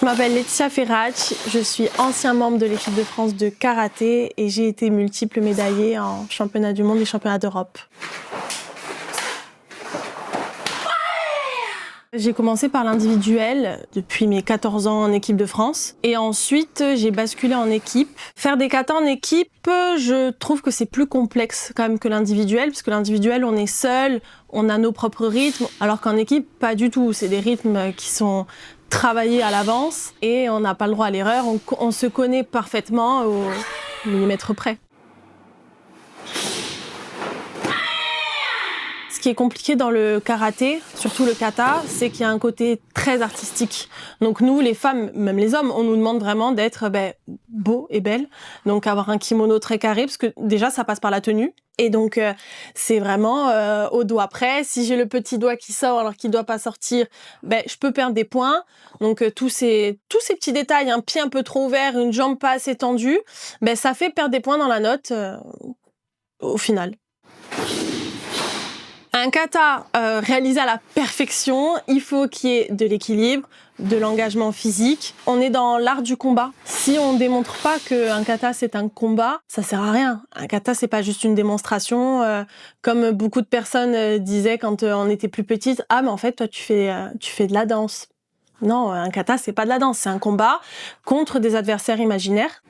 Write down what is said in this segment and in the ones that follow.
Je m'appelle Laetitia Ferrach, je suis ancien membre de l'équipe de France de karaté et j'ai été multiple médaillée en championnat du monde et championnat d'Europe. J'ai commencé par l'individuel depuis mes 14 ans en équipe de France et ensuite j'ai basculé en équipe. Faire des katas en équipe, je trouve que c'est plus complexe quand même que l'individuel, parce que l'individuel on est seul, on a nos propres rythmes, alors qu'en équipe pas du tout, c'est des rythmes qui sont travaillés à l'avance et on n'a pas le droit à l'erreur, on se connaît parfaitement au millimètre près. Ce qui est compliqué dans le karaté, surtout le kata, c'est qu'il y a un côté très artistique. Donc nous, les femmes, même les hommes, on nous demande vraiment d'être beaux et belles. Donc avoir un kimono très carré, parce que déjà, ça passe par la tenue. Et donc, c'est vraiment au doigt près. Si j'ai le petit doigt qui sort alors qu'il ne doit pas sortir, je peux perdre des points. Donc tous ces petits détails, un pied un peu trop ouvert, une jambe pas assez tendue, ça fait perdre des points dans la note au final. Un kata réalisé à la perfection, il faut qu'il y ait de l'équilibre, de l'engagement physique. On est dans l'art du combat. Si on démontre pas qu'un kata c'est un combat, ça sert à rien. Un kata c'est pas juste une démonstration, comme beaucoup de personnes disaient quand on était plus petite. Ah mais en fait toi tu fais de la danse. Non, un kata c'est pas de la danse, c'est un combat contre des adversaires imaginaires.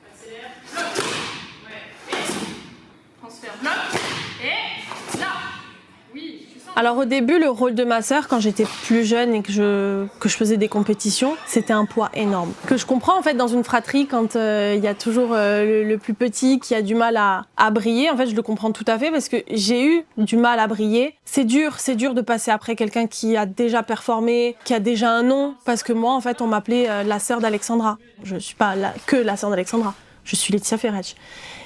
Alors au début, le rôle de ma sœur, quand j'étais plus jeune et que je faisais des compétitions, c'était un poids énorme. Que je comprends en fait dans une fratrie quand il y a toujours le plus petit qui a du mal à briller. En fait, je le comprends tout à fait parce que j'ai eu du mal à briller. C'est dur de passer après quelqu'un qui a déjà performé, qui a déjà un nom. Parce que moi, en fait, on m'appelait la sœur d'Alexandra. Je suis pas que la sœur d'Alexandra. Je suis Laetitia Ferrach.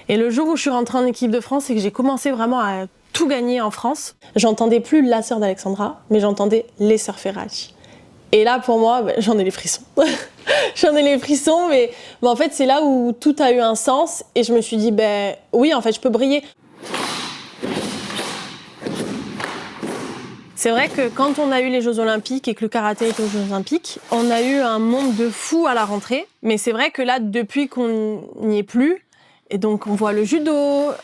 Et le jour où je suis rentrée en équipe de France et que j'ai commencé vraiment à tout gagner en France, j'entendais plus la sœur d'Alexandra, mais j'entendais les sœurs Ferrach. Et là, pour moi, j'en ai les frissons. J'en ai les frissons, mais en fait, c'est là où tout a eu un sens. Et je me suis dit, oui, en fait, je peux briller. C'est vrai que quand on a eu les Jeux Olympiques et que le karaté était aux Jeux Olympiques, on a eu un monde de fous à la rentrée. Mais c'est vrai que là, depuis qu'on n'y est plus, et donc on voit le judo,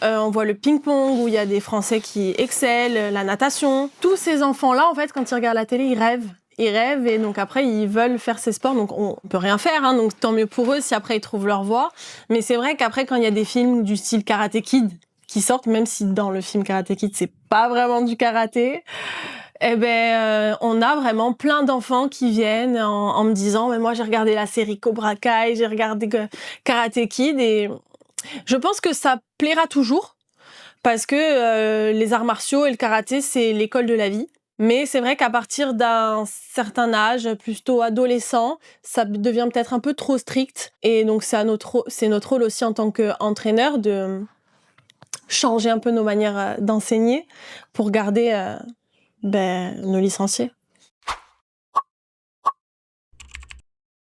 on voit le ping-pong où il y a des Français qui excellent, la natation. Tous ces enfants-là, en fait, quand ils regardent la télé, ils rêvent. Ils rêvent et donc après ils veulent faire ces sports, donc on peut rien faire, hein, donc tant mieux pour eux si après ils trouvent leur voie. Mais c'est vrai qu'après quand il y a des films du style Karate Kid qui sortent, même si dans le film Karate Kid c'est pas vraiment du karaté, on a vraiment plein d'enfants qui viennent en me disant mais moi j'ai regardé la série Cobra Kai, j'ai regardé Karate Kid et je pense que ça plaira toujours parce que les arts martiaux et le karaté, c'est l'école de la vie. Mais c'est vrai qu'à partir d'un certain âge, plutôt adolescent, ça devient peut-être un peu trop strict. Et donc c'est notre rôle aussi en tant qu'entraîneur de changer un peu nos manières d'enseigner pour garder nos licenciés.